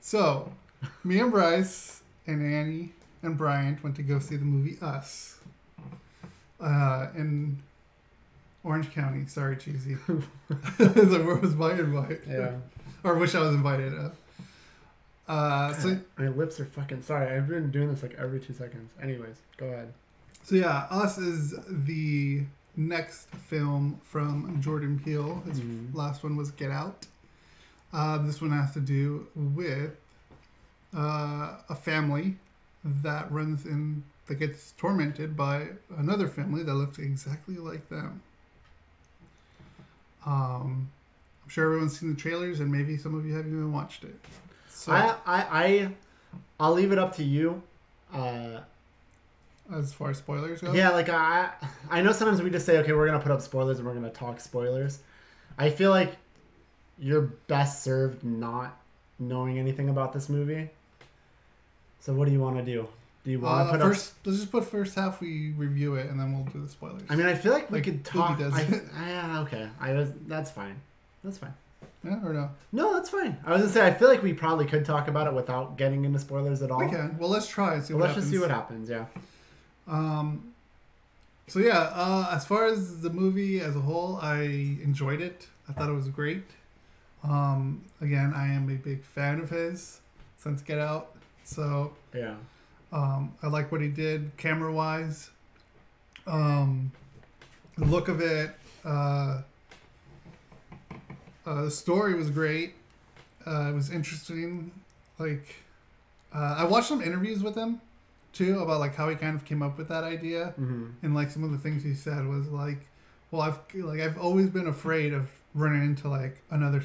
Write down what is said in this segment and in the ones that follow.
So, me and Bryce and Annie and Bryant went to go see the movie Us in Orange County. Sorry, cheesy. Where was my invite? Yeah. Or wish I was invited. So my lips are fucking sorry. I've been doing this like every 2 seconds. Anyways, go ahead. So yeah, Us is the next film from Jordan Peele. His last one was Get Out. This one has to do with a family that gets tormented by another family that looks exactly like them. I'm sure everyone's seen the trailers, and maybe some of you haven't even watched it. So, I'll leave it up to you. As far as spoilers go? Yeah, like I know sometimes we just say, okay, we're going to put up spoilers and we're going to talk spoilers. I feel like you're best served not knowing anything about this movie. So what do you want to do? Do you want to put let's just put first half, we review it, and then we'll do the spoilers. I mean, I feel like we could talk. Yeah, okay. That's fine. That's fine. Yeah, or no? No, that's fine. I was going to say, I feel like we probably could talk about it without getting into spoilers at all. We can. Well, let's try and see what happens. Let's just see what happens, yeah. So yeah, as far as the movie as a whole, I enjoyed it. I thought it was great. Again, I am a big fan of his since Get Out. So yeah, I like what he did camera wise. The look of it, the story was great. It was interesting. Like, I watched some interviews with him too about like how he kind of came up with that idea, and like some of the things he said was like, well, I've always been afraid of running into like another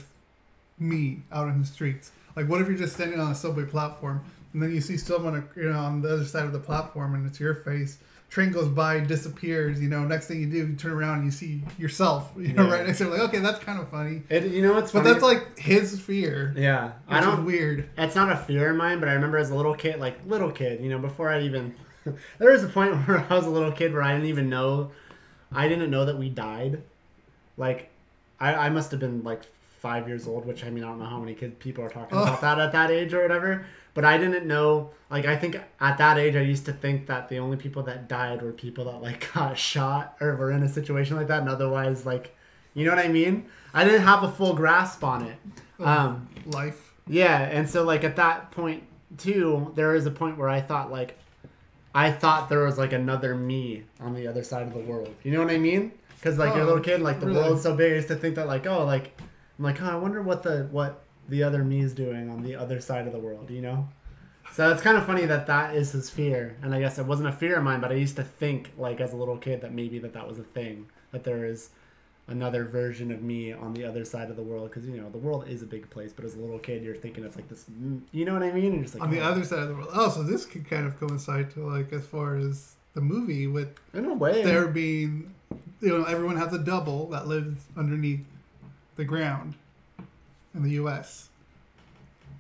me out in the streets. Like, what if you're just standing on a subway platform and then you see someone, on the other side of the platform and it's your face. Train goes by, disappears. Next thing you do, you turn around and you see yourself. Right next to you. Like, okay, that's kind of funny. It's but that's like his fear. Yeah, I don't. Weird. It's not a fear of mine, but I remember as a little kid, before I even, there was a point where I was a little kid where I didn't know that we died. Like, I must have been like 5 years old, which I don't know how many people are talking about that at that age or whatever. But I didn't know, I think at that age I used to think that the only people that died were people that got shot or were in a situation like that, and otherwise you know what I mean? I didn't have a full grasp on it. Life. Yeah, and so at that point too, there was a point where I thought there was another me on the other side of the world. You know what I mean? Because you're a little kid, the really? World's so big. I used to think that I wonder what the other me is doing on the other side of the world, So it's kind of funny that is his fear. And I guess it wasn't a fear of mine, but I used to think, as a little kid, that maybe that was a thing. That there is another version of me on the other side of the world. Because, the world is a big place. But as a little kid, you're thinking it's this, you know what I mean? And just on the other side of the world. Oh, so this could kind of coincide to, as far as the movie with... In a way. There being, everyone has a double that lives underneath the ground in the U.S.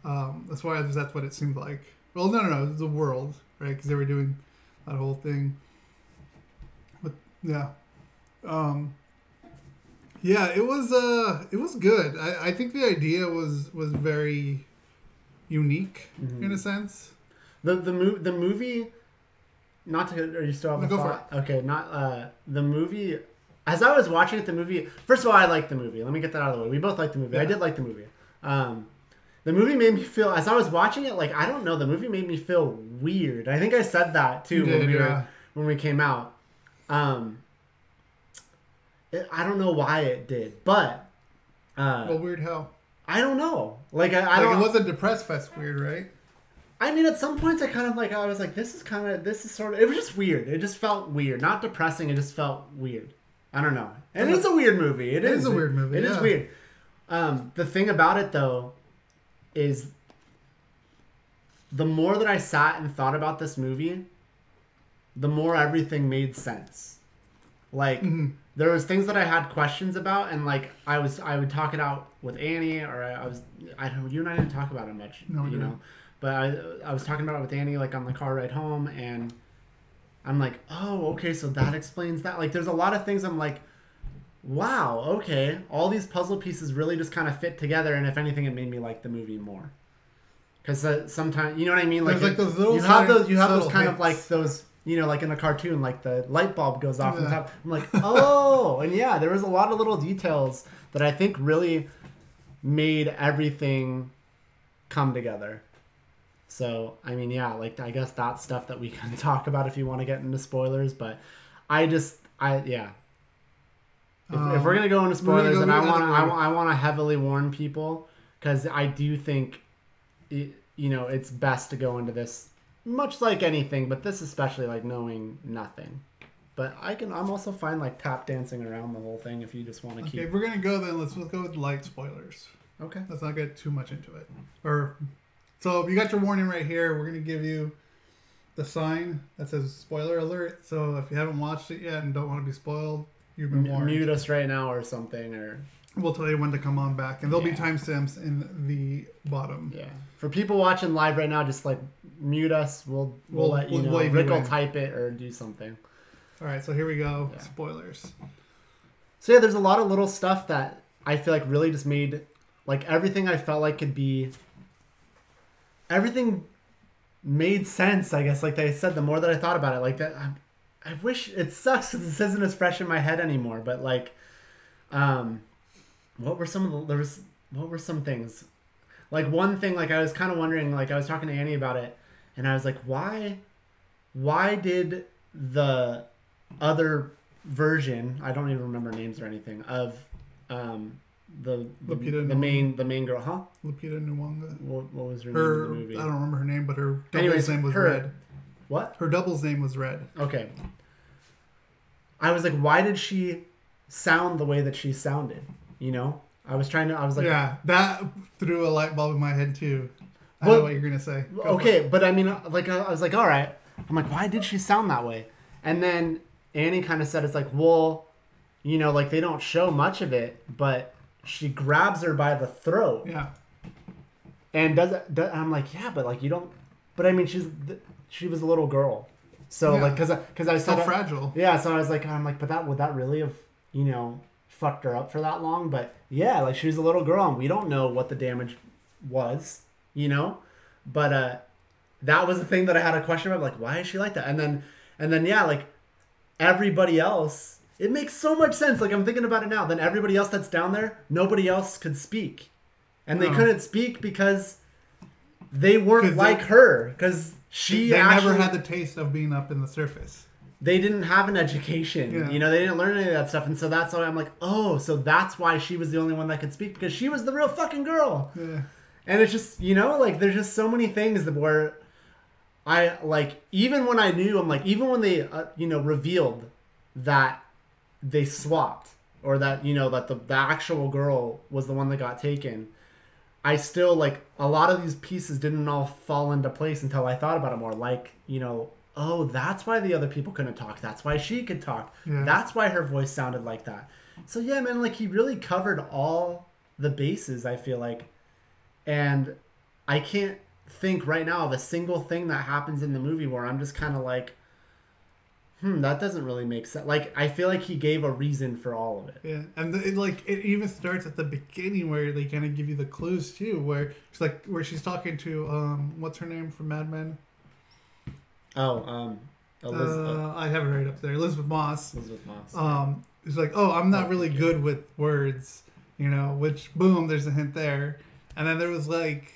That's why that's what it seemed like. Well, no, it's the world, right? Because they were doing that whole thing. But yeah, it was good. I think the idea was very unique in a sense. The movie. Not to. Are you still have a thought? Okay, not the movie. As I was watching the movie, first of all, I liked the movie. Let me get that out of the way. We both liked the movie. Yeah. I did like the movie. The movie made me feel, as I was watching it, I don't know, the movie made me feel weird. I think I said that, too, when we came out. I don't know why it did, but... well, weird how? I don't know. I don't... It wasn't Depressed Fest weird, right? I mean, at some points, I kind of, I was like, this is sort of... It was just weird. It just felt weird. Not depressing, it just felt weird. I don't know. And it's a weird movie. It is a weird movie, It is weird. The thing about it, though, is the more that I sat and thought about this movie, the more everything made sense. There was things that I had questions about, and I would talk it out with Annie, or you and I didn't talk about it much, but I was talking about it with Annie on the car ride home, and I'm like, oh, okay, so that explains that. There's a lot of things I'm like, wow, okay, all these puzzle pieces really just kind of fit together, and if anything, it made me like the movie more. Because sometimes, you know what I mean? Like, there's like those little you have those kind hits. of like those, you know, like in a cartoon, like the light bulb goes off on top. I'm like, oh, and yeah, there was a lot of little details that I think really made everything come together. So, I mean, yeah, like, I guess that's stuff that we can talk about if you want to get into spoilers, but yeah. If we're gonna go into spoilers, then I want to heavily warn people, because I do think, you know, it's best to go into this much like anything, but this especially, like, knowing nothing. But I'm also fine like tap dancing around the whole thing if you just want to keep. Okay, if we're gonna go then let's go with light spoilers. Okay. Let's not get too much into it. So you got your warning right here. We're gonna give you the sign that says spoiler alert. So if you haven't watched it yet and don't want to be spoiled, you've been warned. Mute us right now or something, or we'll tell you when to come on back, and there'll be timestamps in the bottom. Yeah. For people watching live right now, just like mute us. We'll let you know. Rick will type it or do something. All right, so here we go. Yeah. Spoilers. So yeah, there's a lot of little stuff that I feel like really just made, like, everything I felt like could be. Everything made sense, I guess. Like they said, the more that I thought about it, like that. I wish it sucks because this isn't as fresh in my head anymore. But like, what were some things? Like one thing, like I was kind of wondering, like I was talking to Annie about it, and I was like, why did the other version, I don't even remember names or anything, of the main girl, huh? Lupita Nyong'o. What was her name in the movie? I don't remember her name, but her double's name was Red. What? Her double's name was Red. Okay. I was like, why did she sound the way that she sounded? You know? I was like... Yeah, that threw a light bulb in my head too. I know what you're going to say. Okay, but I mean, like, I was like, all right. I'm like, why did she sound that way? And then Annie kind of said, it's like, well, you know, like they don't show much of it, but she grabs her by the throat. Yeah. And I'm like, yeah, but like you don't, but I mean, she was a little girl. So like, cause I said, so fragile. Yeah. So I'm like, but would that really have, you know, fucked her up for that long? But yeah, like she was a little girl and we don't know what the damage was, you know, but, that was the thing that I had a question about, like, why is she like that? And then, yeah, like, everybody else, it makes so much sense. Like, I'm thinking about it now. Then everybody else that's down there, nobody else could speak. And they couldn't speak because they weren't like her. Because they never had the taste of being up in the surface. They didn't have an education. Yeah. You know, they didn't learn any of that stuff. And so that's why I'm like, oh, so that's why she was the only one that could speak. Because she was the real fucking girl. Yeah. And it's just, you know, like, there's just so many things where... I, like, even when I knew, I'm like, even when they, you know, revealed that they swapped, or that, you know, that the actual girl was the one that got taken, I still, like, a lot of these pieces didn't all fall into place until I thought about it more. Like, you know, oh, that's why the other people couldn't talk. That's why she could talk. Yeah. That's why her voice sounded like that. So, yeah, man, like, he really covered all the bases, I feel like. And I can't think right now of a single thing that happens in the movie where I'm just kind of like, that doesn't really make sense. Like, I feel like he gave a reason for all of it. Yeah, and it even starts at the beginning where they kind of give you the clues too, where she's talking to what's her name from Mad Men? Elizabeth. I have it right up there, Elizabeth Moss. It's like, oh, I'm not really good with words, you know. Which boom, there's a hint there, and then there was like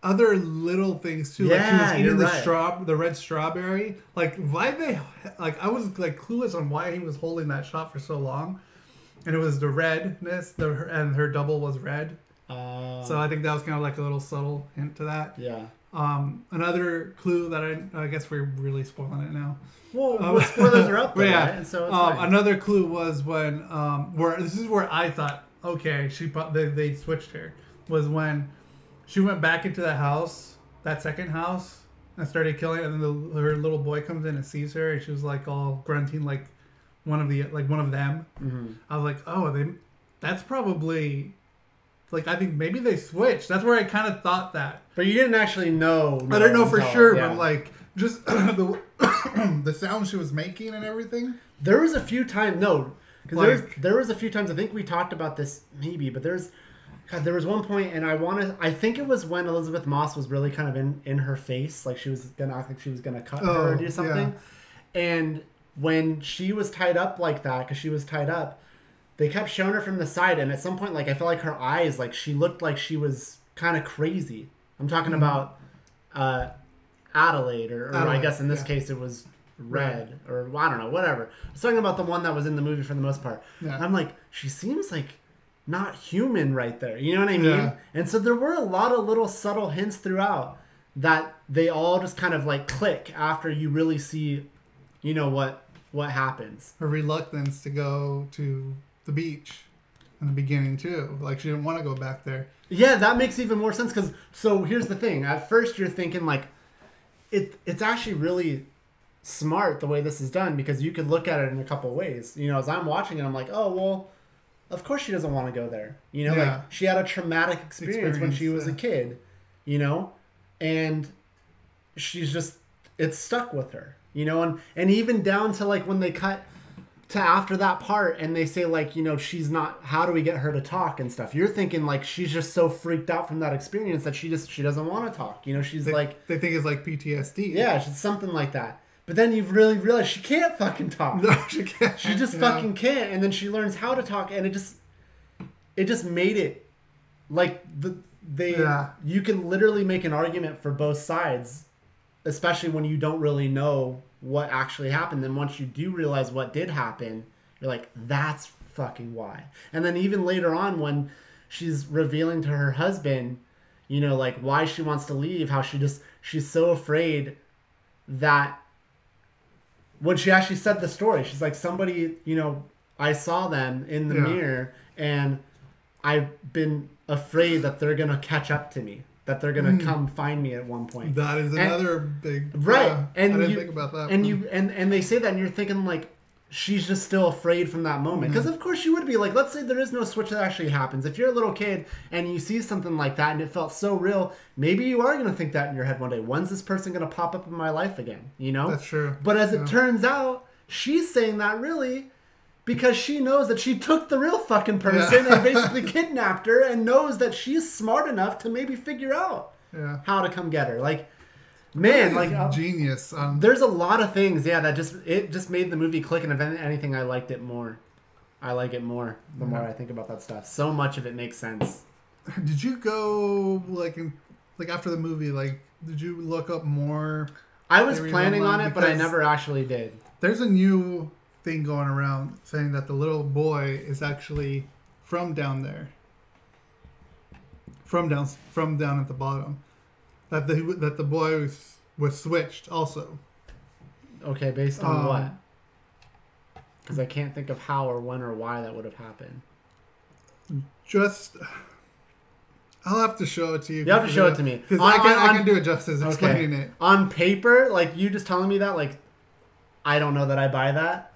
other little things too, like she was eating the red strawberry. Like, why they like? I was like clueless on why he was holding that shot for so long, and it was the redness. And her double was red. So I think that was kind of like a little subtle hint to that. Yeah. Another clue that I guess we're really spoiling it now. Well, spoilers are up there, yeah. Right? So it's another clue was when this is where I thought, okay, they switched her, was when she went back into the house, that second house, and started killing it, and then her little boy comes in and sees her, and she was like all grunting like one of them. Mm-hmm. I was like, oh, that's probably, like, I think maybe they switched. That's where I kind of thought that. But you didn't actually know. I didn't know for sure, but like just the sound she was making and everything. There was a few times, there was a few times, I think we talked about this maybe, but God, there was one point, and I think it was when Elizabeth Moss was really kind of in her face, like she was gonna act like she was gonna cut her or do something. Yeah. And when she was tied up like that, because she was tied up, they kept showing her from the side, and at some point, like I felt like her eyes, like she looked like she was kind of crazy. I'm talking about Adelaide, or I guess in this case it was Red, or I don't know, whatever. I was talking about the one that was in the movie for the most part. Yeah. I'm like, she seems like not human right there. You know what I mean? Yeah. And so there were a lot of little subtle hints throughout that they all just kind of like click after you really see, you know, what happens. Her reluctance to go to the beach in the beginning too. Like she didn't want to go back there. Yeah, that makes even more sense because so here's the thing. At first you're thinking like it's actually really smart the way this is done because you could look at it in a couple ways. You know, as I'm watching it, I'm like, oh well, of course she doesn't want to go there. You know, like she had a traumatic experience when she was a kid, you know, and she's just, it's stuck with her, you know, and even down to like when they cut to after that part and they say like, you know, she's not, how do we get her to talk and stuff? You're thinking like she's just so freaked out from that experience that she doesn't want to talk. You know, she's they think it's like PTSD. Yeah, she's something like that. But then you've really realized she can't fucking talk. No, she can't. She just fucking can't. And then she learns how to talk, and it just made it like you can literally make an argument for both sides, especially when you don't really know what actually happened. Then once you do realize what did happen, you're like, that's fucking why. And then even later on when she's revealing to her husband, you know, like why she wants to leave, how she's so afraid that when she actually said the story, she's like, somebody, you know, I saw them in the mirror and I've been afraid that they're going to catch up to me, that they're going to come find me at one point. That is another big... Right. And I didn't think about that. And they say that and you're thinking like, she's just still afraid from that moment. Because of course you would be like, let's say there is no switch that actually happens. If you're a little kid and you see something like that and it felt so real, maybe you are going to think that in your head one day. When's this person going to pop up in my life again? You know? That's true. But as it turns out, she's saying that really because she knows that she took the real fucking person and basically kidnapped her and knows that she's smart enough to maybe figure out how to come get her. Like, man, like genius. There's a lot of things, that just made the movie click, and if anything, I liked it more. I like it more the more I think about that stuff. So much of it makes sense. Did you go like after the movie? Like, did you look up more? I was planning on it, but I never actually did. There's a new thing going around saying that the little boy is actually from down there, from down at the bottom. That the boy was switched also. Okay, based on what? Because I can't think of how or when or why that would have happened. I'll have to show it to you. You have to show it to me. Because I can do it justice explaining it. On paper, like you just telling me that, like, I don't know that I buy that.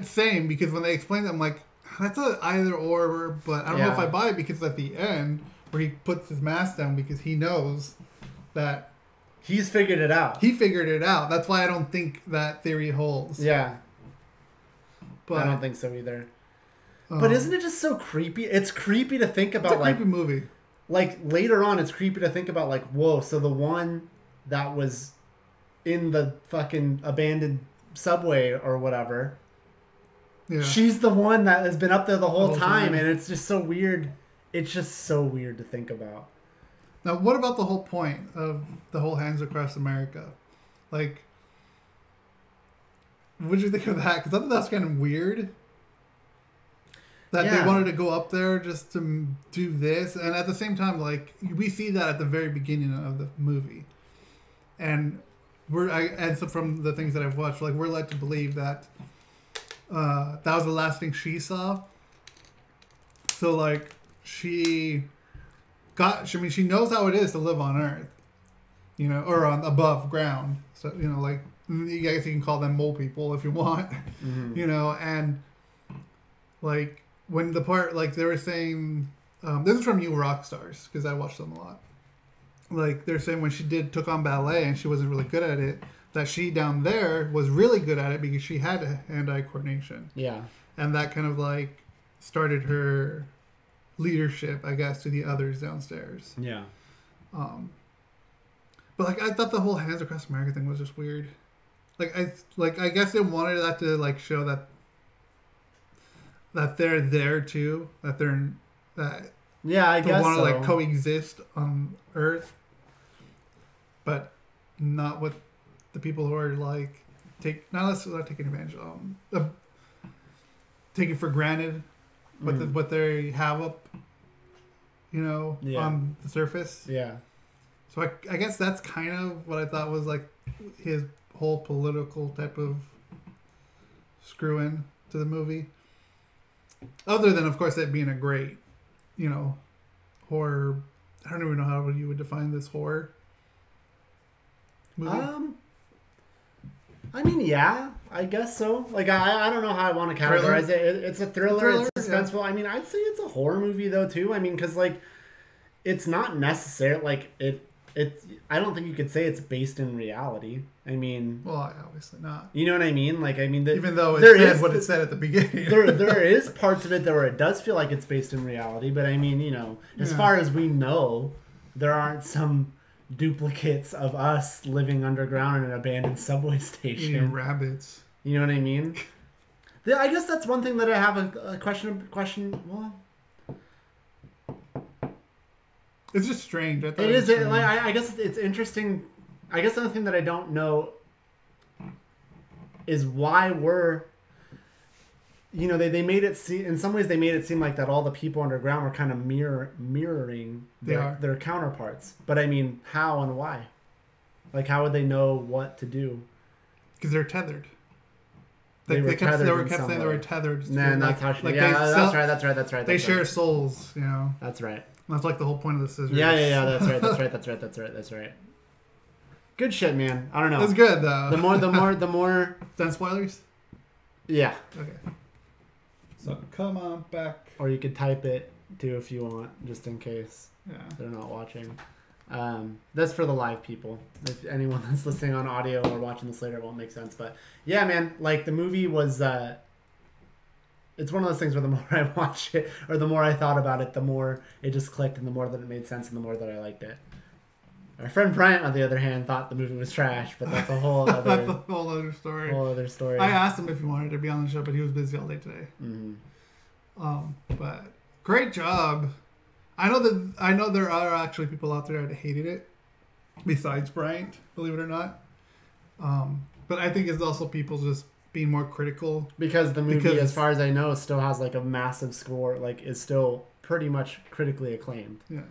Same, because when they explain it, I'm like, that's a either or, but I don't know if I buy it because at the end, where he puts his mask down because he knows that he's figured it out. He figured it out. That's why I don't think that theory holds. Yeah. But I don't think so either. But isn't it just so creepy? It's creepy to think about. It's a creepy movie. Like later on, it's creepy to think about. Like, whoa! So the one that was in the fucking abandoned subway or whatever, she's the one that has been up there the whole time, and it's just so weird. It's just so weird to think about. Now, what about the whole point of the whole Hands Across America? Like, what did you think of that? Because I thought that was kind of weird. That they wanted to go up there just to do this. And at the same time, like, we see that at the very beginning of the movie. And so from the things that I've watched, like, we're led to believe that that was the last thing she saw. So, like, she knows how it is to live on Earth, you know, or on above ground. So, you know, like, you guys can call them mole people if you want, you know, and like when the part, like they were saying, this is from You Rock Stars, because I watched them a lot. Like they're saying when she took on ballet and she wasn't really good at it, that she down there was really good at it because she had hand-eye coordination. Yeah. And that kind of like started her leadership, I guess, to the others downstairs. Yeah. But like I thought the whole Hands Across America thing was just weird. I guess they wanted that to like show that they're there too, that yeah, I guess want to so. like coexist on Earth, but not with the people who are like not taking advantage of, taking for granted what they have up, on the surface. Yeah. So I guess that's kind of what I thought was like his whole political type of screw in to the movie. Other than, of course, it being a great, horror. I don't even know how you would define this horror movie. I mean, yeah, I guess so. Like, I don't know how I want to categorize it. It's a thriller. It's suspenseful. Yeah. I mean, I'd say it's a horror movie though too. I mean, because like, it's not necessary. Like I don't think you could say it's based in reality. I mean, well, obviously not. You know what I mean? Like, I mean, even though it said what it said at the beginning, there is parts of it where it does feel like it's based in reality. But I mean, as far as we know, there aren't some duplicates of us living underground in an abandoned subway station. Eating rabbits. You know what I mean? I guess that's one thing that I have a question. Well, it's just strange. It is. Strange. I guess it's interesting. I guess the only thing that I don't know is why we're. They made it seem, in some ways they made it seem like that all the people underground were kind of mirroring their counterparts. But I mean, how and why? Like, how would they know what to do? Because they're tethered. They were kept saying they were tethered. Nah, that's how that's right. They share souls, That's right. That's like the whole point of the scissors. Yeah. That's right. Good shit, man. I don't know. It's good though. The more. Done spoilers? Yeah. Okay. So come on back. Or you could type it too if you want, just in case they're not watching. That's for the live people. If anyone that's listening on audio or watching this later, it won't make sense. But yeah, man, like the movie was. It's one of those things where the more I watch it, or the more I thought about it, the more it just clicked, and the more that it made sense, and the more that I liked it. Our friend Bryant, on the other hand, thought the movie was trash, but that's a whole other that's a whole other story. I asked him if he wanted to be on the show, but he was busy all day today. Mm-hmm. But great job. I know there are actually people out there that hated it, besides Bryant, believe it or not. But I think it's also people just being more critical because the movie, as far as I know, still has like a massive score. Like, is still pretty much critically acclaimed. Yeah.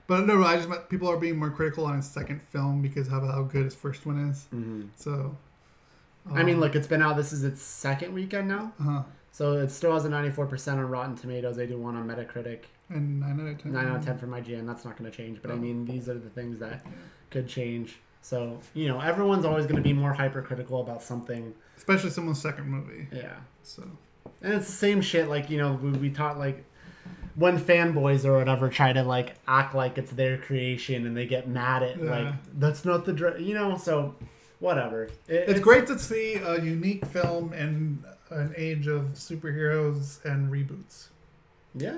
But no, I just meant people are being more critical on his second film because of how good his first one is. Mm-hmm. So, I mean, look, it's been out. This is its second weekend now. Uh-huh. So it still has a 94% on Rotten Tomatoes, 81 on Metacritic, and 9 out of 10. 9 out of 10 from IGN. That's not going to change. But I mean, these are the things that could change. So everyone's always going to be more hypercritical about something, especially someone's second movie. Yeah. So, and it's the same shit. Like we taught like. When fanboys or whatever try to like act like it's their creation and they get mad at like that's not the so whatever. It's great to see a unique film in an age of superheroes and reboots. Yeah,